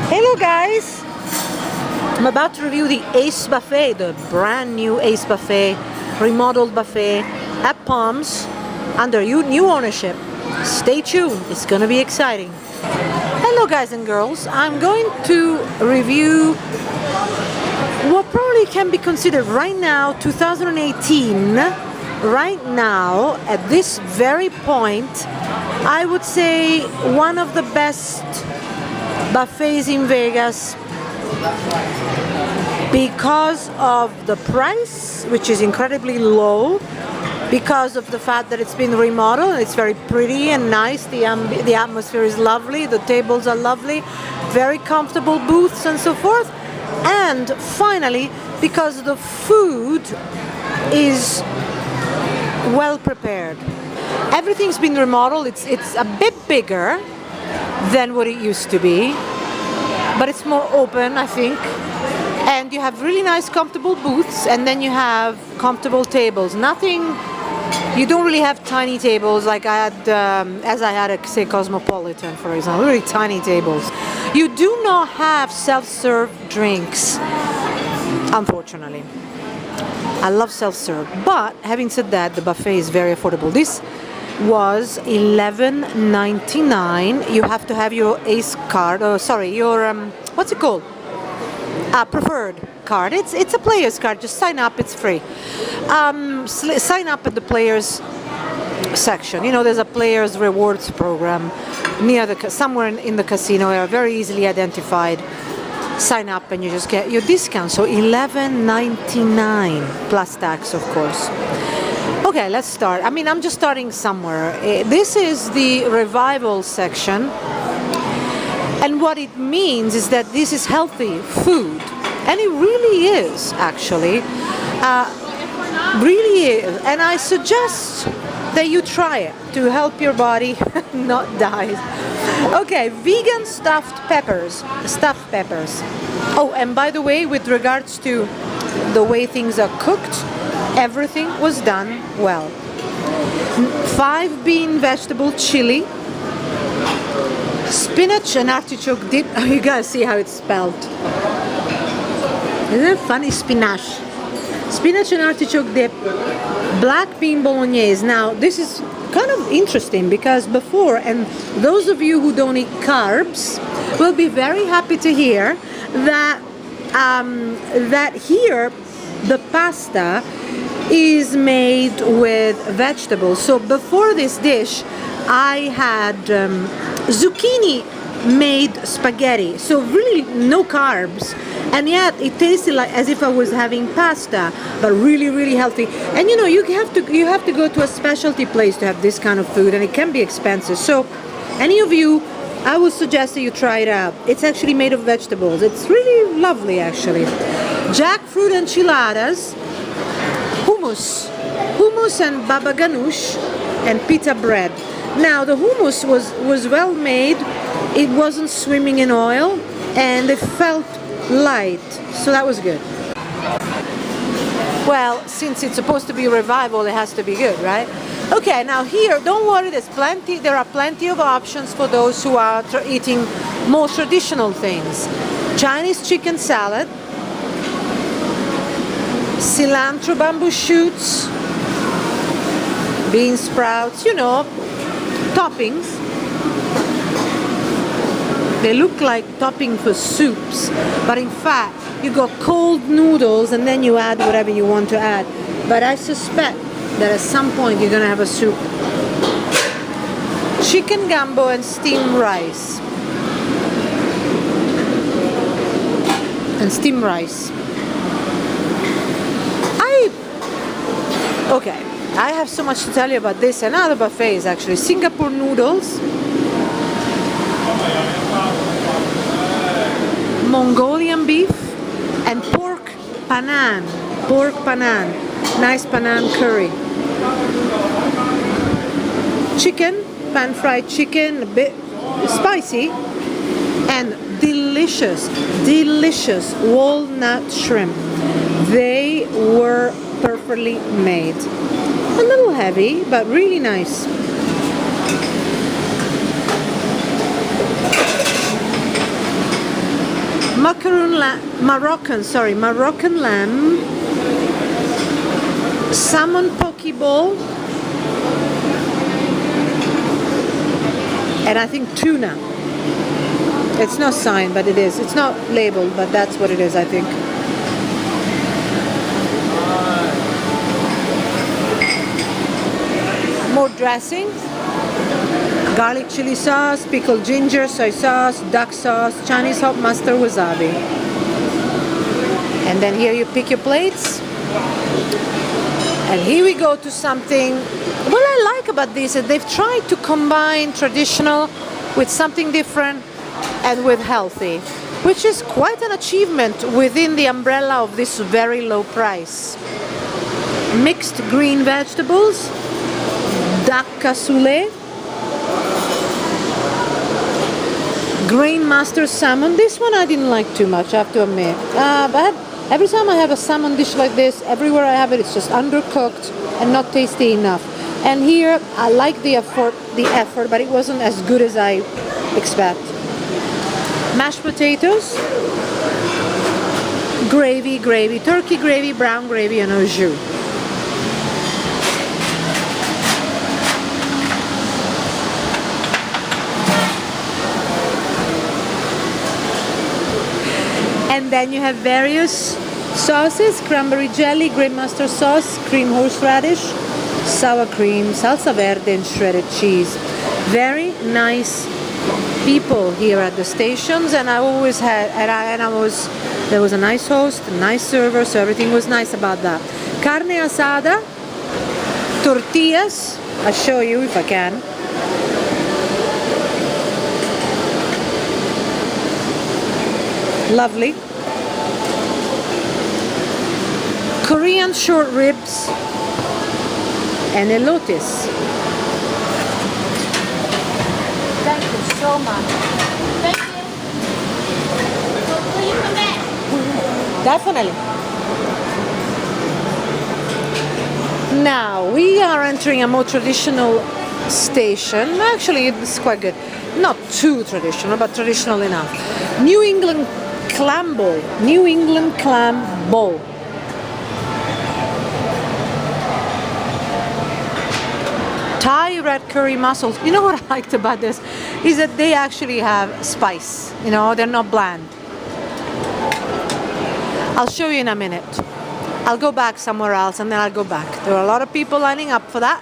Hello guys! I'm about to review the a.y.c.e buffet, the brand new a.y.c.e buffet, remodeled buffet at Palms under new ownership. Stay tuned, it's gonna be exciting. Hello guys and girls, I'm going to review what probably can be considered right now, 2018, right now, at this very point, I would say one of the best buffets in Vegas because of the price, which is incredibly low, because of the fact that it's been remodeled. It's very pretty and nice. The atmosphere is lovely. The tables are lovely, very comfortable booths and so forth. And finally, because the food is well prepared. Everything's been remodeled. It's a bit bigger than what it used to be, but it's more open, I think. And you have really nice comfortable booths, and then you have comfortable tables. You don't really have tiny tables like I had, as I had at, say, Cosmopolitan, for example, really tiny tables. You do not have self-serve drinks, unfortunately. I love self-serve, but having said that, the buffet is very affordable. This was $11.99. You have to have your a.y.c.e card, your what's it called? Preferred card. It's a player's card. Just sign up. It's free. Sign up at the players section. You know, there's a players rewards program near somewhere in the casino. They are very easily identified. Sign up and you just get your discount. So $11.99 plus tax, of course. Okay, let's start. I mean, I'm just starting somewhere. This is the revival section. And what it means is that this is healthy food. And it really is, actually. Really is. And I suggest that you try it to help your body not die. Okay, vegan stuffed peppers. Oh, and by the way, with regards to the way things are cooked, everything was done well. 5-bean vegetable chili, spinach and artichoke dip. Oh, you gotta see how it's spelled. Isn't it funny? Spinach and artichoke dip, black bean bolognese. Now this is kind of interesting because before, and those of you who don't eat carbs will be very happy to hear that that here the pasta is made with vegetables. So before this dish I had zucchini made spaghetti, so really no carbs, and yet it tasted like as if I was having pasta, but really healthy. And you know, you have to go to a specialty place to have this kind of food, and it can be expensive. So any of you, I would suggest that you try it out. It's actually made of vegetables. It's really lovely, actually. Jackfruit enchiladas, hummus and baba ganoush, and pita bread. Now the hummus was well made. It wasn't swimming in oil, and it felt light, so that was good. Well, since it's supposed to be a revival, it has to be good, right? Okay, now here, don't worry, there are plenty of options for those who are eating more traditional things. Chinese chicken salad, cilantro bamboo shoots, bean sprouts, you know, toppings. They look like topping for soups, but in fact you got cold noodles and then you add whatever you want to add. But I suspect that at some point you're gonna have a soup. Chicken gumbo and steamed rice. Okay, I have so much to tell you about this and other buffets actually. Singapore noodles, Mongolian beef, and pork panang, nice panang curry. Chicken, pan-fried chicken, a bit spicy, and delicious walnut shrimp. They were perfectly made. A little heavy, but really nice. Moroccan lamb, salmon poke bowl, and I think tuna. It's not signed, but it is. It's not labeled, but that's what it is, I think. More dressing. Garlic chili sauce, pickled ginger, soy sauce, duck sauce, Chinese hot mustard, wasabi. And then here you pick your plates. And here we go to something. What I like about this is they've tried to combine traditional with something different and with healthy, which is quite an achievement within the umbrella of this very low price. Mixed green vegetables, duck cassoulet, green mustard salmon. This one I didn't like too much, I have to admit. But every time I have a salmon dish like this, everywhere I have it, it's just undercooked and not tasty enough. And here I like the effort, but it wasn't as good as I expect. Mashed potatoes, gravy, turkey gravy, brown gravy, and au jus. And then you have various sauces: cranberry jelly, green mustard sauce, cream horseradish, sour cream, salsa verde, and shredded cheese. Very nice people here at the stations, and I always had, there was a nice host, a nice server, so everything was nice about that. Carne asada, tortillas. I'll show you if I can. Lovely. Korean short ribs and elotes. Thank you so much. Thank you. Will you come back? Definitely. Now we are entering a more traditional station. Actually, it's quite good. Not too traditional, but traditional enough. New England clam bowl. New England clam bowl. Thai red curry mussels. You know what I liked about this is that they actually have spice. You know, they're not bland. I'll show you in a minute. I'll go back somewhere else and then I'll go back. There are a lot of people lining up for that.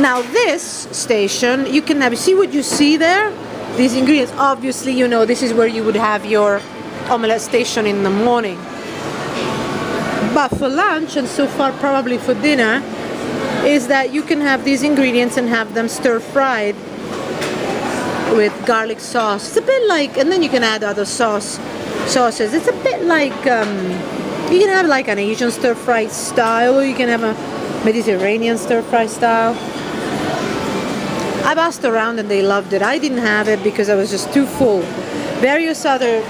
Now this station, you can have, see what you see there? These ingredients. Obviously, you know, this is where you would have your omelette station in the morning. But for lunch, and so far probably for dinner, is that you can have these ingredients and have them stir-fried with garlic sauce. It's a bit like, and then you can add other sauces. It's a bit like, you can have like an Asian stir-fried style, or you can have a Mediterranean stir-fry style. I've asked around and they loved it. I didn't have it because I was just too full. Various other...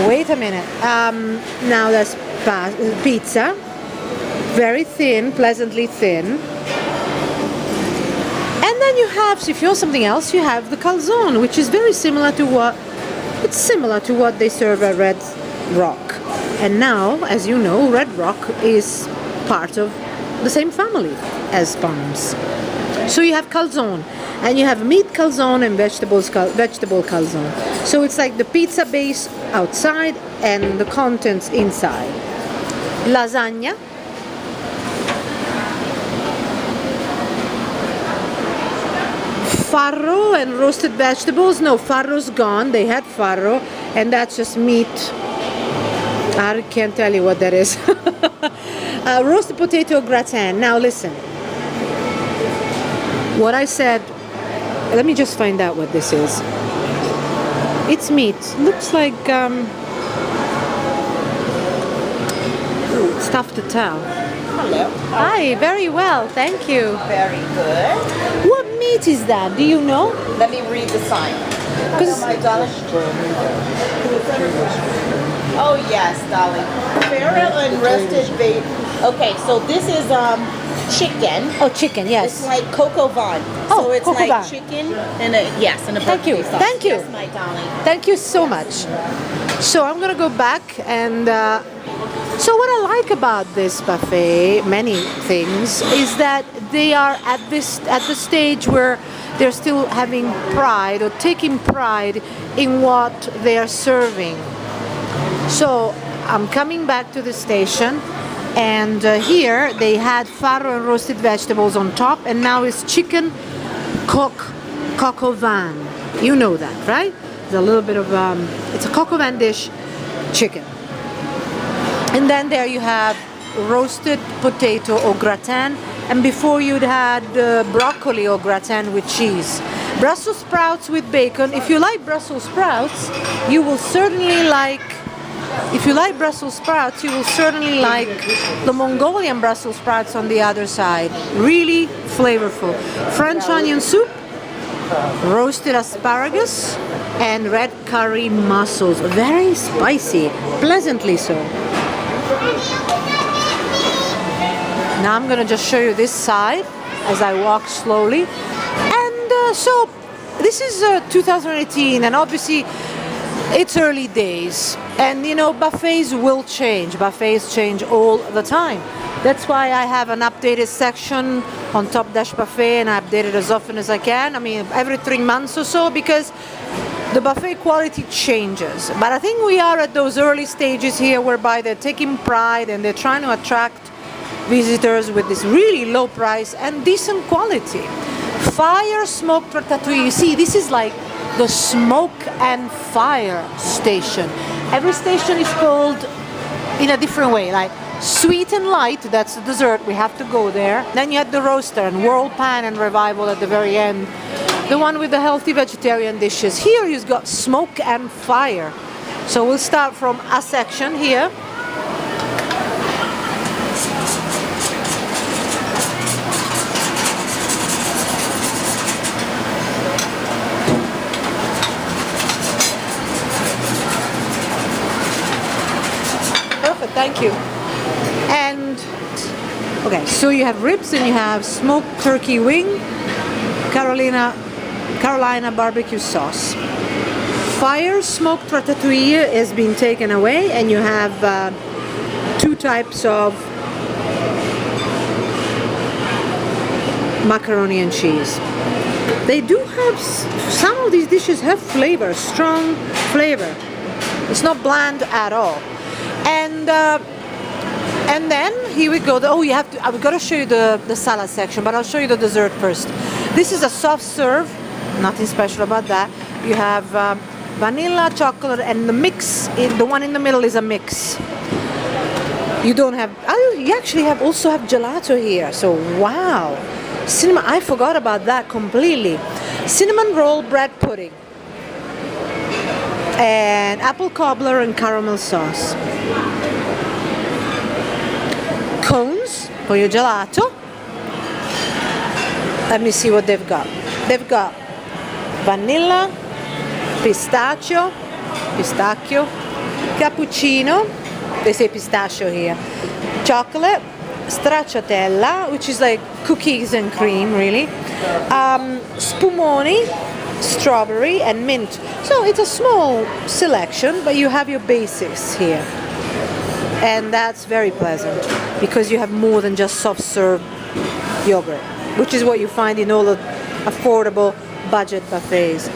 Wait a minute. Now that's pizza. Very thin, pleasantly thin. And then you have, so if you want something else, you have the calzone, which is very similar to what, it's similar to what they serve at Red Rock. And now, as you know, Red Rock is part of the same family as Palms. So you have calzone, and you have meat calzone and vegetable calzone. So it's like the pizza base outside and the contents inside. Lasagna. Farro and roasted vegetables. No, farro's gone. They had farro, and that's just meat. I can't tell you what that is. Roasted potato gratin. Now listen. What I said, let me just find out what this is. It's meat. Looks like, it's tough to tell. Hello. Hi, very well, thank you. Very good. What meat is that? Do you know? Let me read the sign. Because My darling. Oh yes, darling. Farro and roasted beef. Okay, so this is chicken. Oh, chicken, yes. It's like coco van. Oh, so it's coco like van. chicken and a and a Thank you, burgundy sauce. thank you. Yes, my darling. Thank you so much. So I'm gonna go back and so what I like about this buffet, many things, is that they are at the stage where they're still having pride or taking pride in what they are serving. So I'm coming back to the station, and here they had farro and roasted vegetables on top, and now it's chicken coq au vin. You know that, right? There's a little bit of it's a coq au vin dish, chicken. And then there you have roasted potato au gratin, and before you'd had broccoli au gratin with cheese. Brussels sprouts with bacon. If you like Brussels sprouts, you will certainly like. If you like Brussels sprouts, you will certainly like the Mongolian Brussels sprouts on the other side. Really flavorful. French onion soup, roasted asparagus, and red curry mussels. Very spicy, pleasantly so. Now I'm gonna just show you this side as I walk slowly. And so this is 2018, and obviously it's early days, and you know, buffets will change. Buffets change all the time. That's why I have an updated section on Top Dash Buffet, and I update it as often as I can. I mean, every 3 months or so, because the buffet quality changes. But I think we are at those early stages here whereby they're taking pride and they're trying to attract visitors with this really low price and decent quality. Fire smoked ratatouille. You see, this is like the smoke and fire station. Every station is called in a different way, like sweet and light, that's the dessert, we have to go there. Then you had the roaster and world pan and revival at the very end. The one with the healthy vegetarian dishes. Here you've got smoke and fire. So we'll start from a section here. Thank you. And okay, so you have ribs and you have smoked turkey wing, Carolina barbecue sauce. Fire smoked ratatouille has been taken away, and you have two types of macaroni and cheese. They do have, some of these dishes have flavor, strong flavor. It's not bland at all. And then here we go. Oh, you have to. I've got to show you the salad section, but I'll show you the dessert first. This is a soft serve. Nothing special about that. You have vanilla, chocolate, and the mix. The one in the middle is a mix. You don't have. Oh, you actually also have gelato here. So wow, cinnamon. I forgot about that completely. Cinnamon roll bread pudding. And apple cobbler and caramel sauce. Cones for your gelato. Let me see what they've got. They've got vanilla, pistachio, cappuccino, they say pistachio here, chocolate, stracciatella, which is like cookies and cream really, spumoni, strawberry, and mint. So it's a small selection, but you have your basics here. And that's very pleasant because you have more than just soft serve yogurt, which is what you find in all the affordable budget buffets.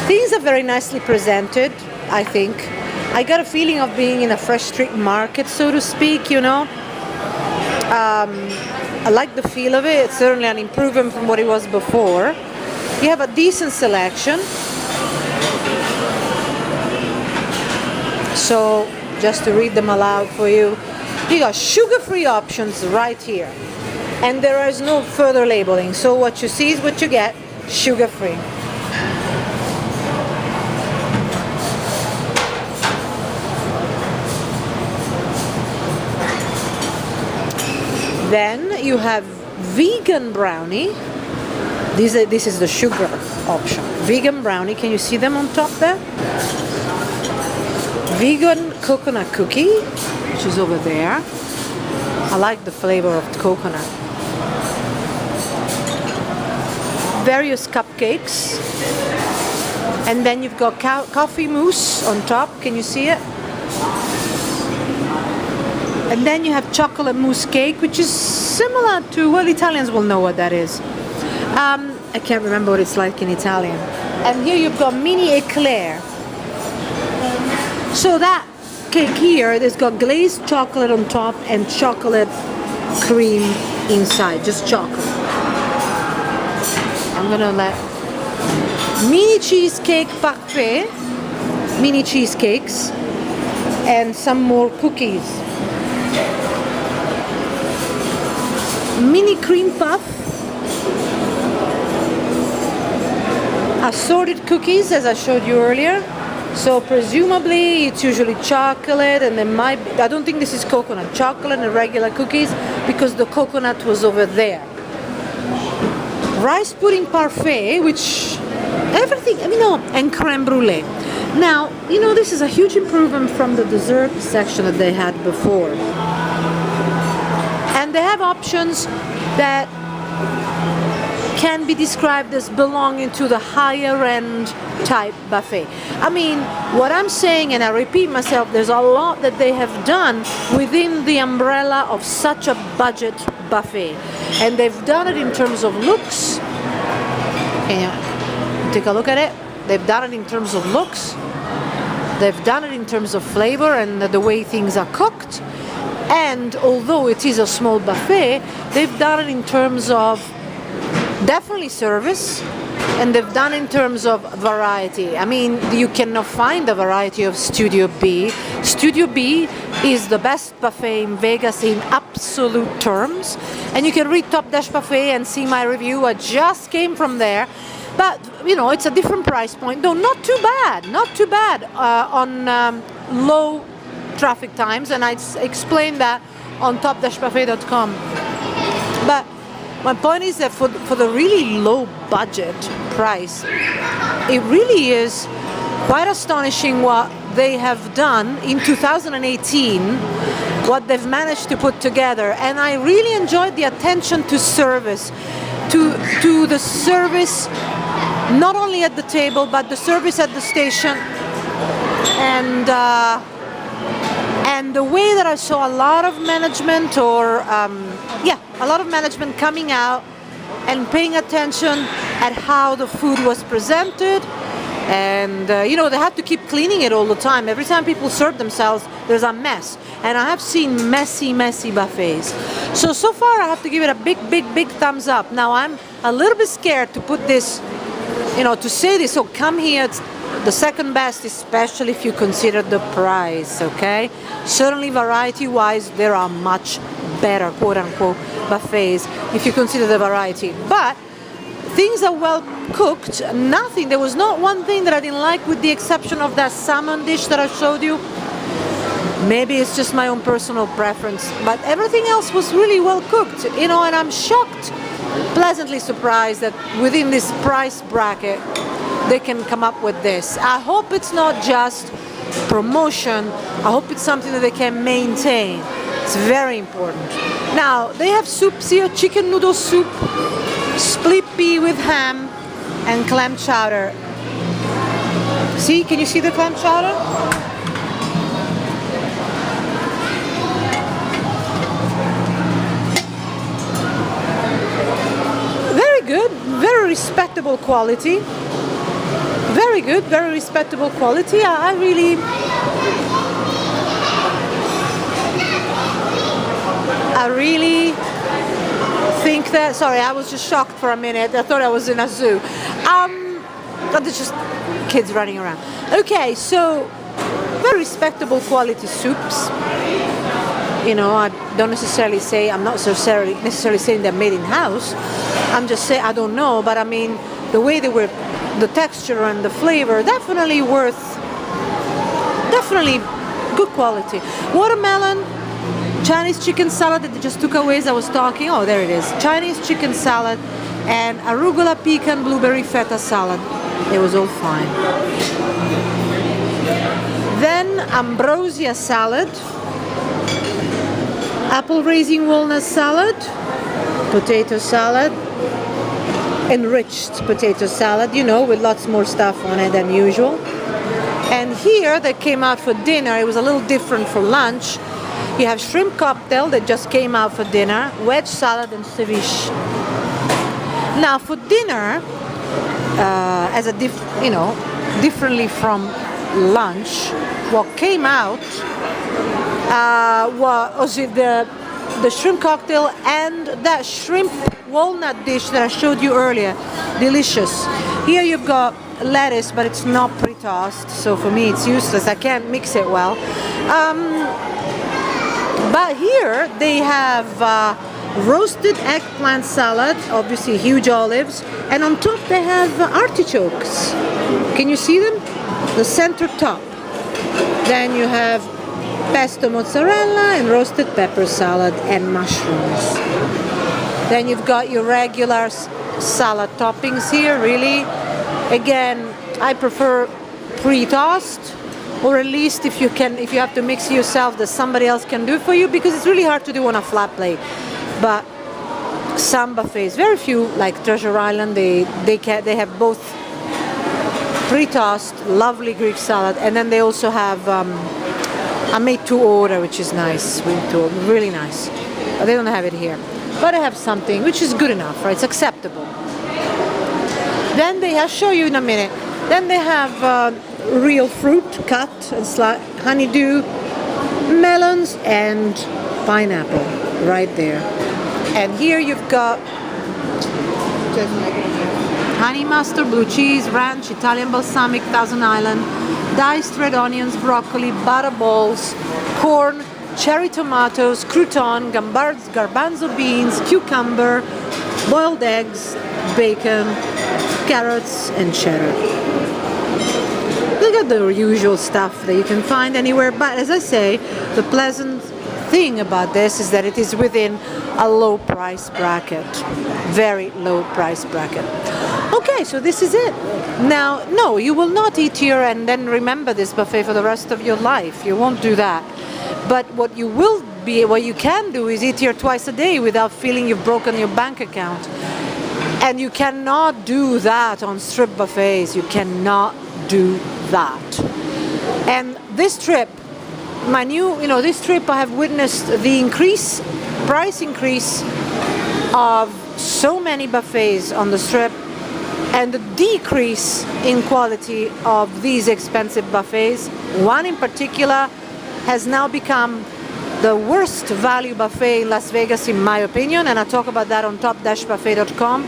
Things are very nicely presented, I think. I got a feeling of being in a fresh street market, so to speak, you know. I like the feel of it. It's certainly an improvement from what it was before. You have a decent selection. So, just to read them aloud for you, you got sugar-free options right here. And there is no further labeling. So what you see is what you get, sugar-free. Then you have vegan brownie. This is the sugar option. Vegan brownie, can you see them on top there? vegan coconut cookie, which is over there. I like the flavor of the coconut. Various cupcakes. And then you've got coffee mousse on top. Can you see it? And then you have chocolate mousse cake, which is similar to, well, Italians will know what that is. I can't remember what it's like in Italian. And here you've got mini eclair. So that cake here, there's got glazed chocolate on top and chocolate cream inside, just chocolate. I'm gonna let mini cheesecake parfait, mini cheesecakes, and some more cookies. Mini cream puff, assorted cookies as I showed you earlier. So presumably it's usually chocolate, and there might be, I don't think this is coconut, chocolate and regular cookies because the coconut was over there. Rice pudding parfait, which everything, and creme brulee. Now, this is a huge improvement from the dessert section that they had before. And they have options that can be described as belonging to the higher end type buffet. What I'm saying, and I repeat myself, there's a lot that they have done within the umbrella of such a budget buffet. And they've done it in terms of looks. Take a look at it. They've done it in terms of looks. They've done it in terms of flavor and the way things are cooked. And although it is a small buffet, they've done it in terms of definitely service, and they've done in terms of variety. You cannot find the variety of Studio B. Studio B is the best buffet in Vegas in absolute terms, and you can read Top Dash Buffet and see my review. I just came from there, but it's a different price point, though not too bad on low traffic times, and I explained that on top-buffet.com. But my point is that for the really low budget price, it really is quite astonishing what they have done in 2018, what they've managed to put together. And I really enjoyed the attention to service, to the service not only at the table, but the service at the station. And the way that I saw a lot of management, a lot of management coming out and paying attention at how the food was presented. And, they have to keep cleaning it all the time. Every time people serve themselves, there's a mess. And I have seen messy buffets. So far, I have to give it a big thumbs up. Now, I'm a little bit scared to put this, to say this, so come here, it's the second best, especially if you consider the price, okay? Certainly variety-wise, there are much better, quote-unquote, buffets if you consider the variety. But things are well cooked. There was not one thing that I didn't like, with the exception of that salmon dish that I showed you. Maybe it's just my own personal preference, but everything else was really well cooked, and I'm shocked, pleasantly surprised that within this price bracket, they can come up with this. I hope it's not just promotion. I hope it's something that they can maintain. It's very important. Now, they have soups here, chicken noodle soup, split pea with ham, and clam chowder. See, can you see the clam chowder? Very good, very respectable quality. Very good, very respectable quality. I really think that, sorry, I was just shocked for a minute. I thought I was in a zoo. But it's just kids running around. Okay, so very respectable quality soups. I don't necessarily say, I'm not necessarily saying they're made in house. I'm just saying, I don't know, but the way they were, the texture and the flavor, definitely good quality. Watermelon, Chinese chicken salad that they just took away as I was talking. Oh, there it is. Chinese chicken salad and arugula, pecan, blueberry, feta salad. It was all fine. Then ambrosia salad, apple raisin walnut salad, potato salad, enriched potato salad, you know, with lots more stuff on it than usual. And here that came out for dinner, it was a little different for lunch. You have shrimp cocktail that just came out for dinner, wedge salad and ceviche. Now for dinner, as a differently from lunch, what came out was the shrimp cocktail and that shrimp walnut dish that I showed you earlier. Delicious. Here you've got lettuce, but it's not pre-tossed, so for me it's useless. I can't mix it well. But here they have roasted eggplant salad, obviously huge olives, and on top they have artichokes. Can you see them? The center top. Then you have pesto mozzarella and roasted pepper salad and mushrooms. Then you've got your regular salad toppings here, really. Again, I prefer pre-tossed, or at least if you have to mix yourself, that somebody else can do for you, because it's really hard to do on a flat plate. But some buffets, very few, like Treasure Island, they have both pre-tossed, lovely Greek salad, and then they also have a made-to-order, which is nice, really nice. But they don't have it here. But I have something which is good enough, right? It's acceptable. Then I'll show you in a minute. Then they have real fruit cut and honeydew, melons and pineapple right there. And here you've got honey mustard, blue cheese, ranch, Italian balsamic, Thousand Island, diced red onions, broccoli, butter balls, corn, cherry tomatoes, crouton, garbanzo beans, cucumber, boiled eggs, bacon, carrots and cheddar. Look at the usual stuff that you can find anywhere, but as I say, the pleasant thing about this is that it is within a low price bracket, very low price bracket. Okay, so this is it. Now, no, you will not eat here and then remember this buffet for the rest of your life. You won't do that. But what you can do is eat here twice a day without feeling you've broken your bank account. And you cannot do that on strip buffets. You cannot do that. And this trip, this trip I have witnessed the price increase of so many buffets on the strip, and the decrease in quality of these expensive buffets. One in particular has now become the worst value buffet in Las Vegas, in my opinion, and I'll talk about that on top-buffet.com.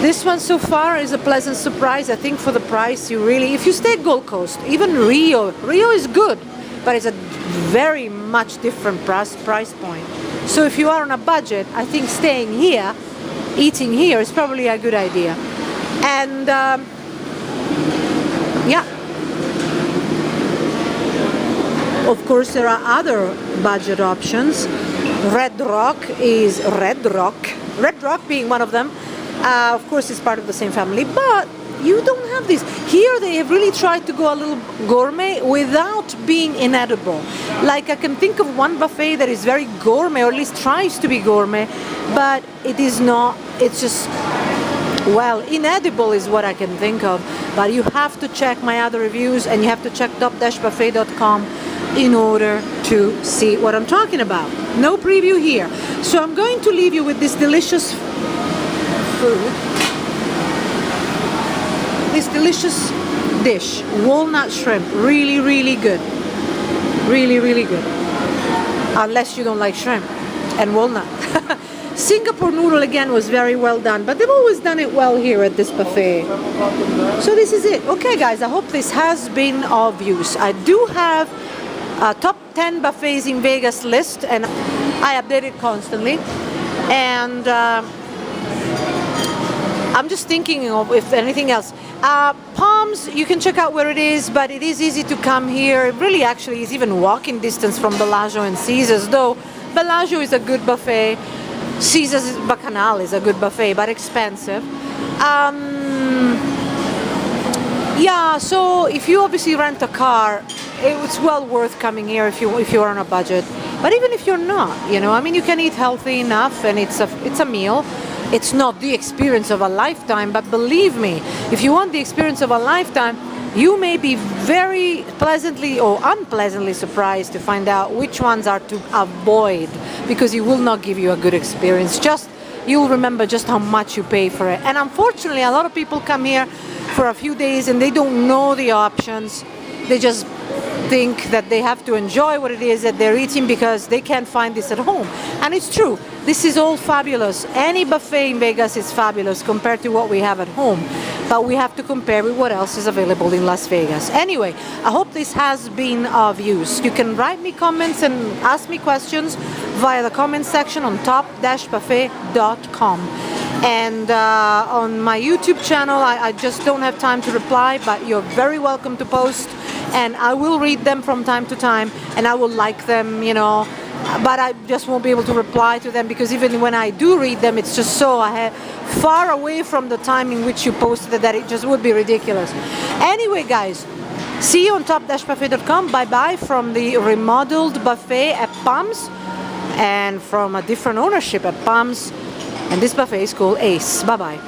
This one so far is a pleasant surprise. I think for the price, if you stay at Gold Coast, even Rio is good, but it's a very much different price point. So if you are on a budget, I think staying here, eating here is probably a good idea. And yeah. Of course, there are other budget options. Red Rock being one of them. Of course, it's part of the same family, but you don't have this. Here they have really tried to go a little gourmet without being inedible. Like I can think of one buffet that is very gourmet, or at least tries to be gourmet, but it is not, it's just, well, inedible is what I can think of. But you have to check my other reviews, and you have to check top-buffet.com in order to see what I'm talking about. No preview here. So I'm going to leave you with this delicious food. This delicious dish, walnut shrimp, really, really good. Really, really good. Unless you don't like shrimp and walnut. Singapore noodle again was very well done, but they've always done it well here at this buffet. So this is it. Okay guys, I hope this has been of use. I do have a top 10 buffets in Vegas list, and I update it constantly. And I'm just thinking of if anything else. Palms, you can check out where it is, but it is easy to come here. It really actually is even walking distance from Bellagio and Caesars, though Bellagio is a good buffet. Caesars Bacchanal is a good buffet, but expensive. Yeah, so if you obviously rent a car, it's well worth coming here if you are on a budget. But even if you're not, I mean, you can eat healthy enough, and it's a meal. It's not the experience of a lifetime, but believe me, if you want the experience of a lifetime, you may be very pleasantly or unpleasantly surprised to find out which ones are to avoid, because it will not give you a good experience. You'll remember just how much you pay for it. And unfortunately, a lot of people come here for a few days and they don't know the options. They just think that they have to enjoy what it is that they're eating because they can't find this at home. And it's true. This is all fabulous. Any buffet in Vegas is fabulous compared to what we have at home. But we have to compare with what else is available in Las Vegas. Anyway, I hope this has been of use. You can write me comments and ask me questions via the comment section on top-buffet.com. And on my YouTube channel, I just don't have time to reply, but you're very welcome to post. And I will read them from time to time, and I will like them, but I just won't be able to reply to them, because even when I do read them, it's just so far away from the time in which you posted it that it just would be ridiculous. Anyway, guys, see you on top-buffet.com. Bye-bye from the remodeled buffet at Palms, and from a different ownership at Palms. And this buffet is called a.y.c.e. Bye-bye.